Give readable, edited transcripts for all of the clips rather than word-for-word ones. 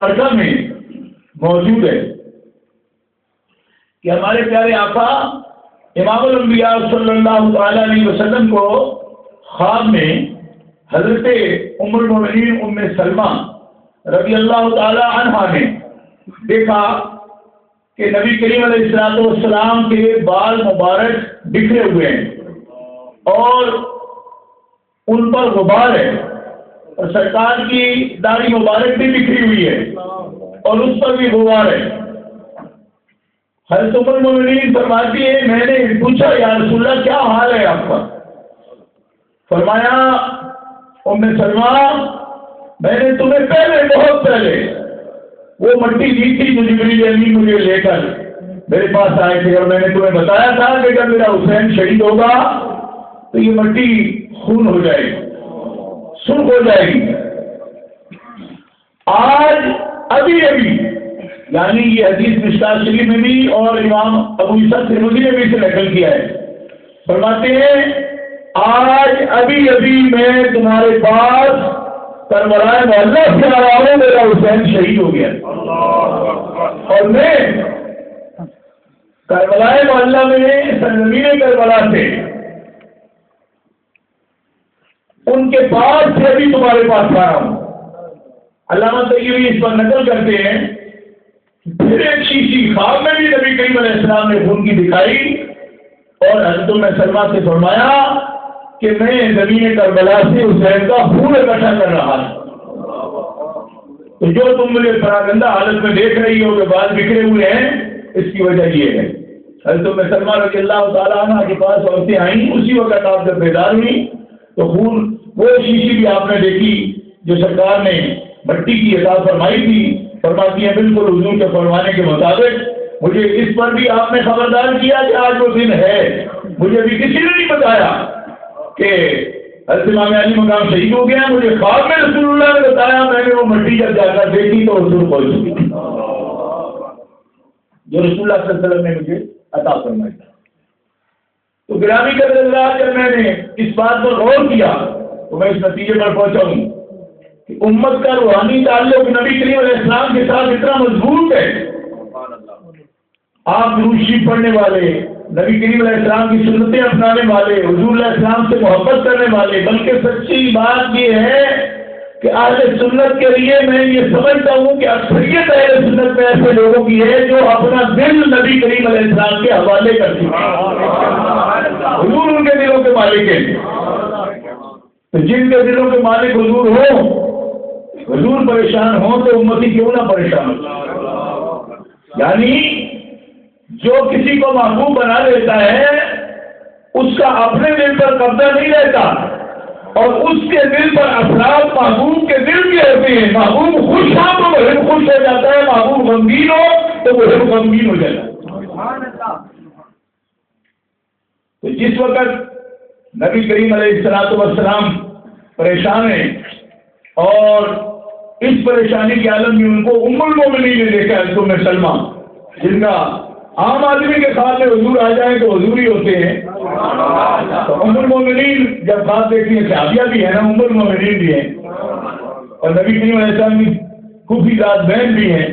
مبارکہ میں موجود ہے کہ ہمارے پیارے آقا امام الانبیاء صلی اللہ تعالی علیہ وسلم کو خواب میں حضرت ام المؤمنین ام سلمہ رضی اللہ تعالی عنہا نے دیکھا کہ نبی کریم علیہ السلام کے بال مبارک بکھرے ہوئے ہیں اور ان پر غبار ہے، اور سرکار کی داڑھی مبارک بھی بکھری ہوئی ہے اور اس پر بھی غبار ہے۔ حضرت ام المؤمنین فرماتی ہے میں نے پوچھا یا رسول اللہ کیا حال ہے آپ کا؟ فرمایا ام سلمہ میں نے تمہیں پہلے بہت پہلے وہ مٹی دی تھی جو جبریل امین مجھے لے کر میرے پاس آئے تھے، اور میں نے تمہیں بتایا تھا کہ جب میرا حسین شہید ہوگا تو یہ مٹی خون ہو جائے گی، سرخ ہو جائے گی۔ آج ابھی یعنی یہ حدیث مشکات شریف میں بھی اور امام ابو عیسیٰ ترمذی نے بھی اسے نقل کیا ہے، فرماتے ہیں آج ابھی میں تمہارے پاس کربلا معلیٰ سے آ رہا ہوں، میرا حسین شہید ہو گیا اور میں کربلا معلیٰ میں سرزمین کربلا سے ان کے پاس سے ابھی تمہارے پاس آ رہا ہوں۔ علامہ طیبی اس پر نقل کرتے ہیں پھر ایک شیشی خواب میں بھی نبی کریم علیہ السلام نے خون کی دکھائی اور حضرت ام سلمہ سے فرمایا کہ میں زمین کربلا سے حسین کا خون اکٹھا کر رہا ہوں، تو جو تم مجھے پراگندہ حالت میں دیکھ رہی ہو کہ بال بکھرے ہوئے ہیں اس کی وجہ یہ ہے۔ حضرت ام سلمہ رضی اللہ تعالیٰ عنہ کے پاس عورتیں آئیں، اسی وقت آپ جب بیدار ہوئی تو خون وہ شیشی بھی آپ نے دیکھی جو سرکار نے مٹی کی عطا فرمائی تھی، فرماتی ہیں بالکل حضور کے فرمانے کے مطابق مجھے اس پر بھی آپ نے خبردار کیا کہ آج وہ دن ہے، مجھے بھی کسی نے نہیں بتایا کہ حضرت امام علی مقام شہید ہو گیا، مجھے خواب میں رسول اللہ نے بتایا، میں نے وہ مٹی جب جا کر دیکھی تو حضور پہنچ چکی جو رسول اللہ صلی اللہ علیہ وسلم نے مجھے عطا فرمائی۔ تو گرامی کا اللہ جب میں نے اس بات پر غور کیا تو میں اس نتیجے پر پہنچا ہوں کہ امت کا روحانی تعلق نبی کریم علیہ السلام کے ساتھ اتنا مضبوط ہے، آپ درود شریف پڑھنے والے، نبی کریم علیہ السلام کی سنتیں اپنانے والے، حضور علیہ السلام سے محبت کرنے والے، بلکہ سچی بات یہ ہے کہ اہل سنت کے لیے میں یہ سمجھتا ہوں کہ اکثریت اہل سنت میں ایسے لوگوں کی ہے جو اپنا دل نبی کریم علیہ السلام کے حوالے کرتی ہیں، حضور ان کے دلوں کے مالک ہیں۔ تو جن کے دلوں کے مالک حضور ہوں، حضور پریشان ہوں تو امتی کیوں نہ پریشان ہو؟ یعنی جو کسی کو محبوب بنا لیتا ہے اس کا اپنے دل پر قبضہ نہیں رہتا، اور اس کے دل پر اثرات محبوب کے دل کے ہوتے ہیں۔ محبوب خوش ہو تو وہ خوش ہو جاتا ہے، محبوب غمگین ہو تو وہ غمگین ہو جاتا ہے۔ تو جس وقت نبی کریم علیہ السلام پریشان ہیں اور اس پریشانی کے عالم میں ان کو ام المؤمنین نے دیکھا ہے، ام سلمہ جن کا عام آدمی کے خواب میں حضور آ جائیں تو حضور ہی ہوتے ہیں، تو ام المؤمنین جب خواب دیکھتی ہیں، صحابیہ بھی ہیں نا، ام المؤمنین بھی ہیں اور نبی کریم علیہ السلام کی پھوپھی ذات بہن بھی ہیں،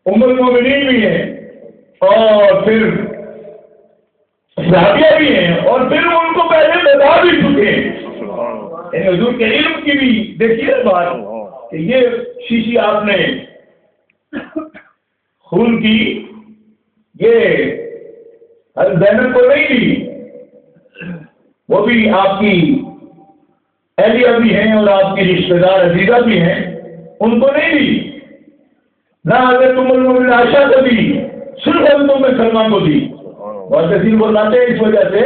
ام المؤمنین بھی ہیں اور پھر صحابیہ بھی ہیں، اور پھر ان کو پہلے بتا بھی چکے ہیں، یعنی حضور کے علم کی بھی دیکھیے بات کہ یہ شیشی آپ نے خون کی یہ حضرت زینب کو نہیں دی، وہ بھی آپ کی اہلیہ بھی ہیں اور آپ کی رشتہ دار عزیزہ بھی ہیں، ان کو نہیں دی، نہ حضرت ام المؤمنین عائشہ کو دی، صرف حضرت ام سلمہ کو دی۔ اور تفصیل بتاتے ہیں اس وجہ سے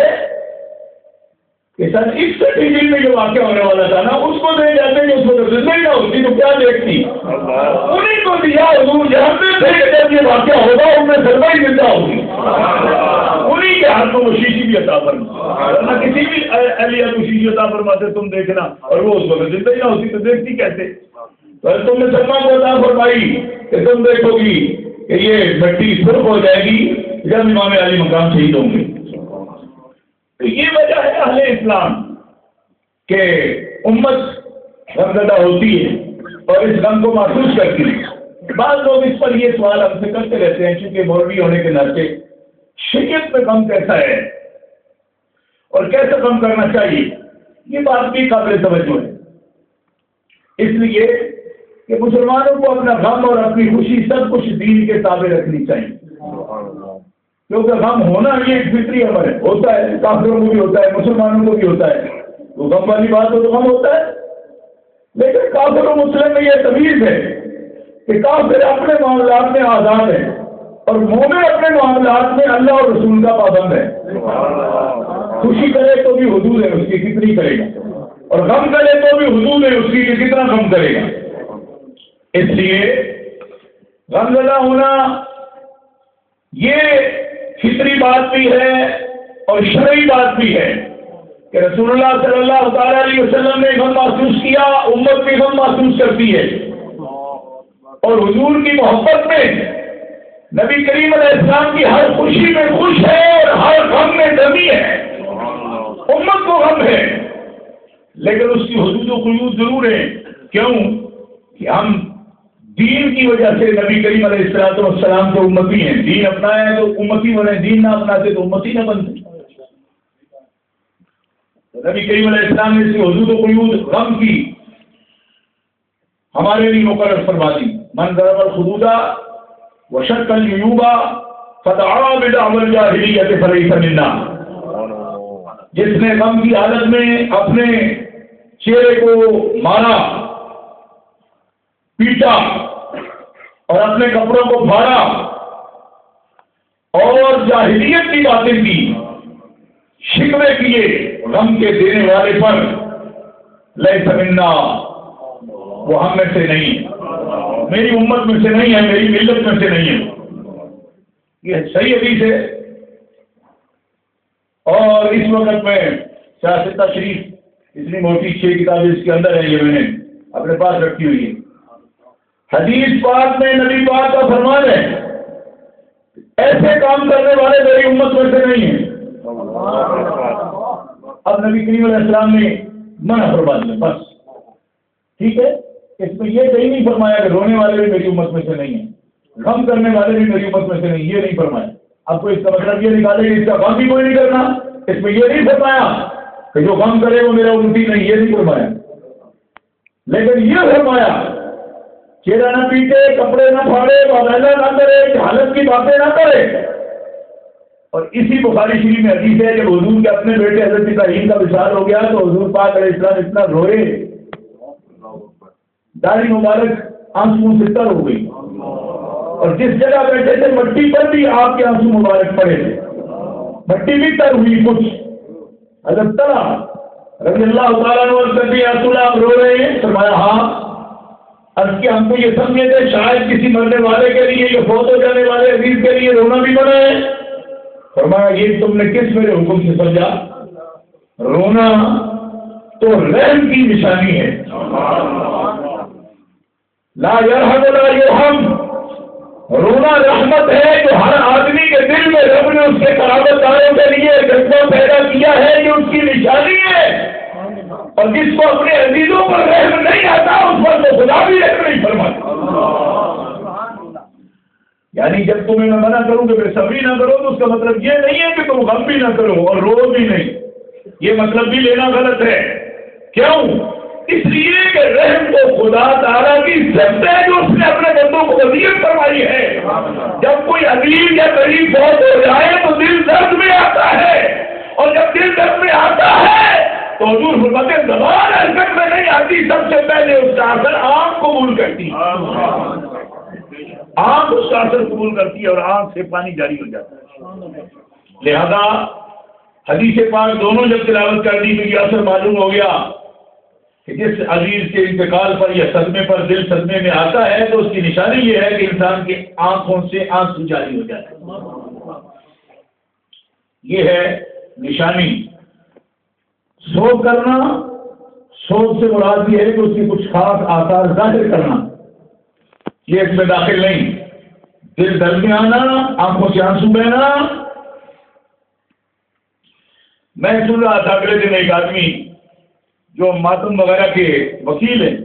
کہ سن 61 میں جو واقعہ ہونے والا تھا نا اس کو دے جاتے ہیں، اس وقت زندگی نہ ہوتی تو کیا دیکھتی، انہیں کو دیا حضور جانتے تھے کہ جب یہ واقعہ ہوگا ان میں سلمہ ہی زندہ ہوگی، انہیں کے ہاتھوں کو شیشی بھی عطا فرمائی، نہ کسی بھی اہلیہ کو شیشی عطا فرماتے تم دیکھنا، اور وہ اس وقت زندگی نہ ہوتی تو دیکھتی کیسے؟ تو تم نے سلمہ کو عطا فرمائی کہ تم دیکھو گی کہ یہ مٹی سرخ ہو جائے گی جب امام علی مقام شہید ہوں گے۔ تو یہ وجہ ہے اہل اسلام کہ امت غمزدہ ہوتی ہے اور اس غم کو محسوس کرتی ہے۔ بعض لوگ اس پر یہ سوال ہم سے کرتے رہتے ہیں، چونکہ مولوی ہونے کے ناطے شریعت میں غم کیسا ہے اور کیسے غم کرنا چاہیے، یہ بات بھی قابل توجہ ہے۔ اس لیے کہ مسلمانوں کو اپنا غم اور اپنی خوشی سب کچھ دین کے تابع رکھنی چاہیے، کیونکہ غم ہونا یہ ایک فطری عمل ہے، ہوتا ہے، کافروں کو بھی ہوتا ہے، مسلمانوں کو بھی ہوتا ہے، تو غم والی بات ہو تو غم ہوتا ہے۔ لیکن کافر و مسلم میں یہ تمیز ہے کہ کافر اپنے معاملات میں آزاد ہے اور مومن اپنے معاملات میں اللہ اور رسول کا پابند ہے۔ خوشی کرے تو بھی حدود ہے اس کی، کتنی کرے گا، اور غم کرے تو بھی حدود ہے اس کی کہ کتنا غم کرے گا۔ اس لیے غمزدہ ہونا یہ فطری بات بھی ہے اور شرعی بات بھی ہے کہ رسول اللہ صلی اللہ تعالی علیہ وسلم نے غم محسوس کیا، امت بھی غم محسوس کرتی ہے، اور حضور کی محبت میں نبی کریم علیہ السلام کی ہر خوشی میں خوش ہے اور ہر غم میں نمی ہے۔ امت کو غم ہے لیکن اس کی حدود و قیود ضرور ہے۔ کیوں؟ کہ ہم دین کی وجہ سے نبی کریم علیہ السلام کے امتی ہیں، دین اپنایا تو امتی بنے، دین نہ اپناتے تو امتی نہ بنتے۔ نبی کریم علیہ السلام نے اس کی حدود و قیود غم کی ہمارے لیے مقرر فرما دی۔ من ضرب الخدود وشق الجیوب فدعا بدعوى الجاہلیۃ فلیس منا، جس نے غم کی حالت میں اپنے چہرے کو مارا، پیٹا اور اپنے کپڑوں کو پھاڑا اور جاہلیت کی باتیں کی، شکوے کیے غم کے دینے والے پر، لیس منا، وہ ہم میں سے نہیں، میری امت میں سے نہیں ہے، میری ملت میں سے نہیں ہے۔ یہ صحیح حدیث ہے۔ اور اس وقت میں سیاست شریف اتنی موٹی 6 کتابیں اس کے اندر ہیں، یہ میں نے اپنے پاس رکھی ہوئی ہے۔ حدیث پاک میں نبی پاک کا فرمان ہے ایسے کام کرنے والے میری امت میں سے نہیں ہیں۔ اب نبی کریم علیہ السلام نے منع فرما دیا، بس ٹھیک ہے، اس میں یہ کہیں نہیں فرمایا کہ رونے والے بھی میری امت میں سے نہیں ہیں، غم کرنے والے بھی میری امت میں سے نہیں، یہ نہیں فرمایا۔ آپ کو اس کا مطلب یہ نکالے کہ اس کا غم بھی کوئی نہیں کرنا، اس میں یہ نہیں فرمایا کہ جو غم کرے وہ میرا امتی نہیں، یہ نہیں فرمایا، لیکن یہ فرمایا چہرہ نہ پیٹے، کپڑے نہ پھاڑے، وغیرہ نہ کرے، حالت کی باتیں نہ کرے۔ اور اسی بخاری شریف میں حدیث ہے جب حضور کے اپنے بیٹے حضرت ابراہیم کا وصال ہو گیا تو حضور پاک علیہ السلام اتنا روئے، داڑھی مبارک آنسو سے تر ہو گئی، اور جس جگہ بیٹھے تھے مٹی پر بھی آپ کے آنسو مبارک پڑے تھے، مٹی بھی تر ہوئی کچھ۔ حضرت طلحہ رضی اللہ تعالیٰ عنہ یا رسول اللہ آپ رو رہے ہیں؟ فرمایا ہاں۔ عرض کیا ہم کو یہ سمجھے تھے شاید کسی مرنے والے کے لیے یا فوت ہو جانے والے عزیز کے لیے رونا بھی بنا ہے؟ فرمایا یہ تم نے کس میرے حکم سے سمجھا؟ رونا تو رحم کی نشانی ہے، لا یرحم ولا یرحم، رونا رحمت ہے جو ہر آدمی کے دل میں رب نے اس کے قرابت داروں کے لیے جذبہ پیدا کیا ہے، جو اس کی نشانی ہے، اور جس کو اپنے عزیزوں پر رحم نہیں آتا اس پر تو خدا بھی رحم نہیں فرماتا۔ یعنی جب تمہیں میں منع کروں کہ بے صبری نہ کرو تو اس کا مطلب یہ نہیں ہے کہ تم غم بھی نہ کرو اور رو بھی نہیں، یہ مطلب بھی لینا غلط ہے۔ کیوں؟ اس لیے کہ رحم تو خدا تعالیٰ کی ذات ہے جو اس نے اپنے بندوں کو وصیت فرمائی ہے۔ جب کوئی عزیز یا قریب فوت ہو جائے تو دل درد میں آتا ہے، اور جب دل درد میں آتا ہے تو حضور فرماتے زبان حرکت میں نہیں آتی، سب سے پہلے اس کا اثر آنکھ قبول کرتی ہے، آنکھ اس کا اثر قبول کرتی ہے اور آنکھ سے پانی جاری ہو جاتا ہے۔ لہذا حدیث پاک دونوں جب تلاوت کر دی تو یہ اثر معلوم ہو گیا کہ جس عزیز کے انتقال پر یا صدمے پر دل صدمے میں آتا ہے تو اس کی نشانی یہ ہے کہ انسان کی آنکھوں سے آنسو جاری ہو جاتا ہے، یہ ہے نشانی۔ سوگ کرنا، سوگ سے مراد یہ ہے کہ اس کی کچھ خاص آثار ظاہر کرنا، یہ اس میں داخل نہیں۔ دل درد میں آنا، آنکھوں سے آنسو بہنا۔ میں سن رہا تھا اگلے دن ایک آدمی جو ماتم وغیرہ کے وکیل ہیں